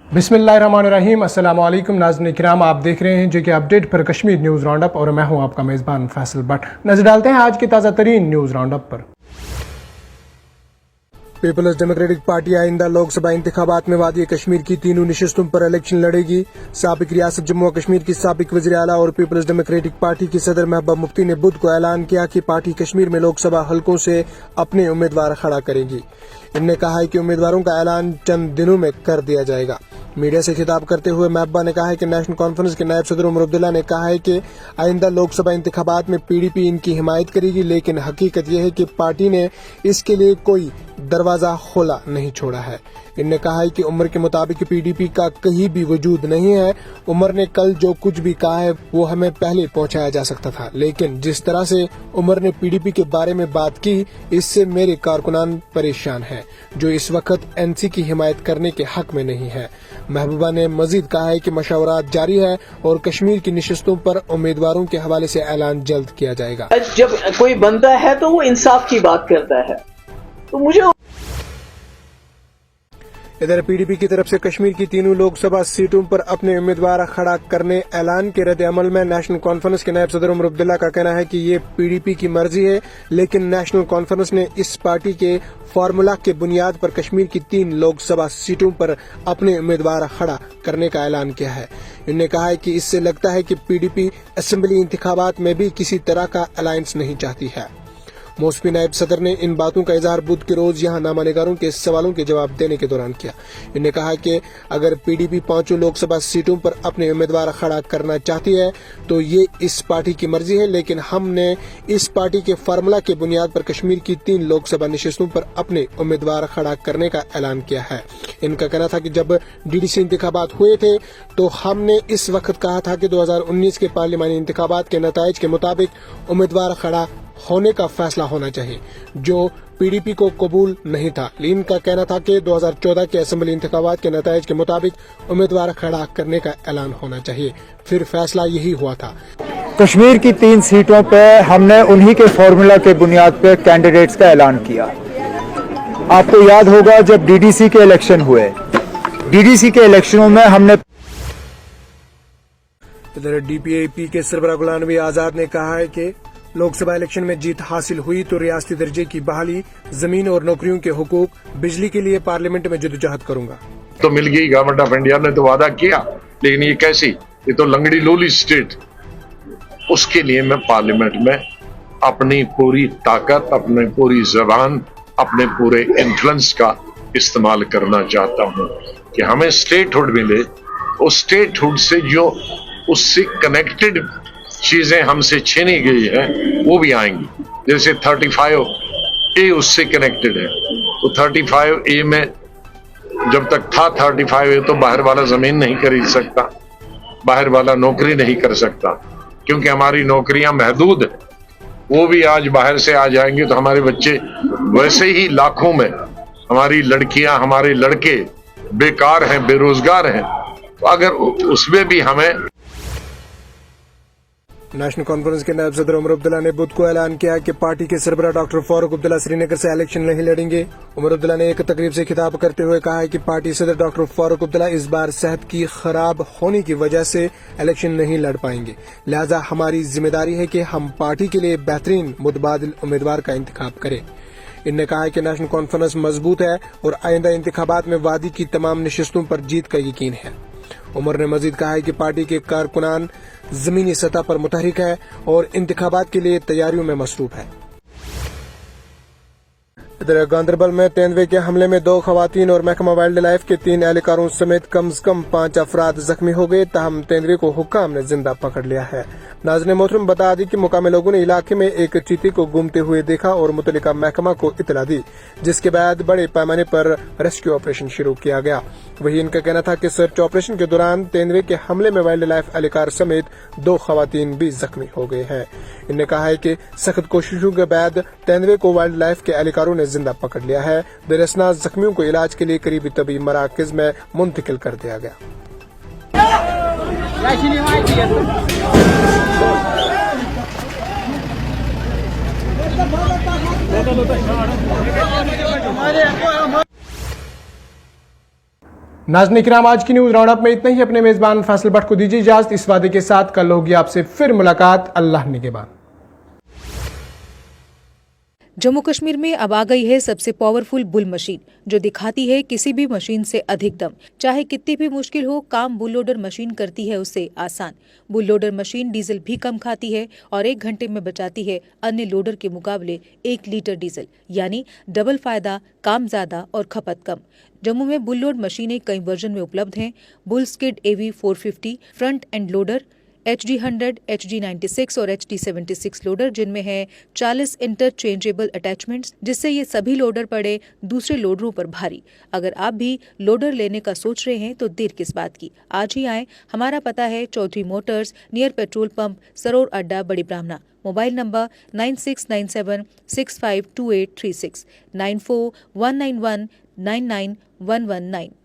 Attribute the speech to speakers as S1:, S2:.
S1: बिस्मिल्लाहिर्रहमानिर्रहीम। अस्सलाम वालेकुम नाज़रीन किराम, आप देख रहे हैं जो कि अपडेट पर कश्मीर न्यूज़ राउंड अप और मैं हूं आपका मेज़बान फैसल भट्ट। नजर डालते हैं आज की ताज़ा तरीन न्यूज़ राउंड अप पर। पीपल्स डेमोक्रेटिक पार्टी आइंदा लोकसभा इंतखाबात में वादी कश्मीर की तीनों नशिस्तों पर इलेक्शन लड़ेगी। साबिक रियासत जम्मू और कश्मीर की साबिक वज़ीर आला और पीपल्स डेमोक्रेटिक पार्टी की सदर महबूबा मुफ्ती ने बुध को ऐलान किया कि पार्टी कश्मीर में लोकसभा हलकों से अपने उम्मीदवार खड़ा करेगी। इन्होंने कहा है कि उम्मीदवारों का ऐलान चंद दिनों में कर दिया जाएगा। मीडिया से खिताब करते हुए महबूबा ने कहा है कि नेशनल कॉन्फ्रेंस के नायब सदर उमर अब्दुल्ला ने कहा है कि आइंदा लोकसभा इंतखाबात में पीडीपी इनकी हिमायत करेगी, लेकिन हकीकत यह है कि पार्टी ने इसके लिए कोई दरवाजा खोला नहीं छोड़ा है। इन्होंने कहा है कि उमर के मुताबिक पीडीपी का कहीं भी वजूद नहीं है। उमर ने कल जो कुछ भी कहा है वो हमें पहले पहुंचाया जा सकता था, लेकिन जिस तरह से उमर ने पीडीपी के बारे में बात की इससे मेरे कारकुनान परेशान हैं, जो इस वक्त एनसी की हिमायत करने के हक में नहीं है। महबूबा ने मजीद कहा है कि मशवरात जारी है और कश्मीर की नशिस्तों पर उम्मीदवारों के हवाले से ऐलान जल्द किया जाएगा।
S2: जब कोई बनता है तो वो इंसाफ की बात करता है, तो मुझे
S1: इधर पीडीपी की तरफ से कश्मीर की तीनों लोकसभा सीटों पर अपने उम्मीदवार खड़ा करने ऐलान के रद्द अमल में नेशनल कॉन्फ्रेंस के नायब सदर उमर अब्दुल्ला का कहना है कि ये पीडीपी की मर्जी है, लेकिन नेशनल कॉन्फ्रेंस ने इस पार्टी के फार्मूला के बुनियाद पर कश्मीर की 3 लोकसभा सीटों पर अपने उम्मीदवार खड़ा करने का ऐलान किया है। इन्होंने कहा है कि इससे लगता है कि पीडीपी असेंबली इंतखाबात में भी किसी तरह का अलायंस नहीं चाहती है। मौसमी नायब सदर ने इन बातों का इजहार बुध के रोज यहां नामानिगारों के सवालों के जवाब देने के दौरान किया। इन्होंने कहा कि अगर पीडीपी 5 लोकसभा सीटों पर अपने उम्मीदवार खड़ा करना चाहती है तो ये इस पार्टी की मर्जी है, लेकिन हमने इस पार्टी के फार्मूला के बुनियाद पर कश्मीर की 3 लोकसभा नशिस्तों पर अपने उम्मीदवार खड़ा करने का ऐलान किया है। इनका कहना था कि जब डीडीसी इंतखाबात हुए थे तो हमने इस वक्त कहा था कि 2019 के पार्लिमानी इंतखाबात के नताइज के मुताबिक उम्मीदवार खड़ा होने का फैसला होना चाहिए, जो पीडीपी को कबूल नहीं था। लीन का कहना था कि 2014 के असेंबली इंतखाबात के नताइज के मुताबिक उम्मीदवार खड़ा करने का ऐलान होना चाहिए, फिर फैसला यही हुआ था।
S3: कश्मीर की 3 सीटों पे हमने उन्हीं के फॉर्मूला के बुनियाद पे कैंडिडेट्स का ऐलान किया। आपको याद होगा जब डीडीसी के इलेक्शन हुए, डीडीसी के इलेक्शनों में हमने
S1: इधर डीपीएपी के सरबराह गुलाम नबी आजाद ने कहा है कि लोकसभा इलेक्शन में जीत हासिल हुई तो रियासती दर्जे की बहाली, जमीन और नौकरियों के हुकूक, बिजली के लिए पार्लियामेंट में जद्दोजहद करूंगा।
S4: तो मिल गई, गवर्नमेंट ऑफ इंडिया ने तो वादा किया, लेकिन ये कैसी, ये तो लंगड़ी लोली स्टेट। उसके लिए मैं पार्लियामेंट में अपनी पूरी ताकत, अपनी पूरी जबान, अपने पूरे इन्फ्लुएंस का इस्तेमाल करना चाहता हूं कि हमें स्टेटहुड मिले। उस स्टेटहुड से जो उससे कनेक्टेड चीजें हमसे छीनी गई है वो भी आएंगी। जैसे 35A उससे कनेक्टेड है, तो 35A में जब तक था 35A तो बाहर वाला जमीन नहीं खरीद सकता, बाहर वाला नौकरी नहीं कर सकता, क्योंकि हमारी नौकरियां महदूद है। वो भी आज बाहर से आ जाएंगे तो हमारे बच्चे वैसे ही लाखों में, हमारी लड़कियां, हमारे लड़के बेकार हैं, बेरोजगार हैं। तो अगर उसमें भी हमें
S1: नेशनल कॉन्फ्रेंस के नायब सदर उमर अब्दुल्ला ने बुध को ऐलान किया कि पार्टी के सरबराह डॉक्टर फारूक अब्दुल्ला श्रीनगर से इलेक्शन नहीं लड़ेंगे। उमर अब्दुल्ला ने एक तकरीब से खिताब करते हुए कहा है कि पार्टी सदर डॉक्टर फारूक अब्दुल्ला इस बार सेहत की खराब होने की वजह से इलेक्शन नहीं लड़ पाएंगे, लिहाजा हमारी जिम्मेदारी है कि हम पार्टी के लिए बेहतरीन मुतबादिल उम्मीदवार का इंतखाब करें। इन्होंने कहा है कि नेशनल कॉन्फ्रेंस मजबूत है और आइंदा इंतखाबात में वादी की तमाम नशिस्तों पर जीत का यकीन है। उमर ने मजीद कहा है कि पार्टी के कारकुनान जमीनी सतह पर मुतहरिक है और इंतखाबात के लिए तैयारियों में मसरूफ है। इधर गांधरबल में तेंदुए के हमले में 2 खवातीन और महकमा वाइल्ड लाइफ के 3 एहलकारों समेत कम से कम 5 अफराद जख्मी हो गए, ताहम तेंदुए को हुक्काम ने जिंदा पकड़ लिया है। नाज़रीन मोहतरम, बता दी कि मुकामी लोगों ने इलाके में एक चीते को घूमते हुए देखा और मुतल्लिका महकमा को इतला दी, जिसके बाद बड़े पैमाने पर रेस्क्यू ऑपरेशन शुरू किया गया। वही इनका कहना था कि सर्च ऑपरेशन के दौरान तेंदुए के हमले में वाइल्ड लाइफ एहलकार समेत 2 खवातीन भी जख्मी हो गए हैं। इन्होंने कहा है कि सख्त कोशिशों के बाद तेंदुए को वाइल्ड लाइफ के एहलकारों ने जिंदा पकड़ लिया है। बेरसना जख्मियों को इलाज के लिए करीबी तबी मराकज में मुंतकिल कर दिया गया। नाज़रीन किराम, आज की न्यूज़ राउंड अप में इतना ही। अपने मेज़बान फैसल भट्ट को दीजिए इजाज़त इस वादे के साथ कल होगी आपसे फिर मुलाकात। अल्लाह निगहबान।
S5: जम्मू कश्मीर में अब आ गई है सबसे पावरफुल बुल मशीन, जो दिखाती है किसी भी मशीन से अधिक दम। चाहे कितनी भी मुश्किल हो, काम बुल लोडर मशीन करती है उसे आसान। बुल लोडर मशीन डीजल भी कम खाती है और 1 घंटे में बचाती है अन्य लोडर के मुकाबले 1 लीटर डीजल, यानी डबल फायदा, काम ज्यादा और खपत कम। जम्मू में बुल लोड मशीनें कई वर्जन में उपलब्ध हैं। Bull skid AV 450 front end loader, HD 100, HD 96 और HD 76 लोडर, जिनमें है 40 इंटरचेंजेबल अटैचमेंट्स, जिससे ये सभी लोडर पड़े दूसरे लोडरों पर भारी। अगर आप भी लोडर लेने का सोच रहे हैं तो देर किस बात की, आज ही आएं। हमारा पता है Chaudhary motors, near petrol pump, Saror Adda, Bari Brahmana. Mobile number 9697652836, 9419199919।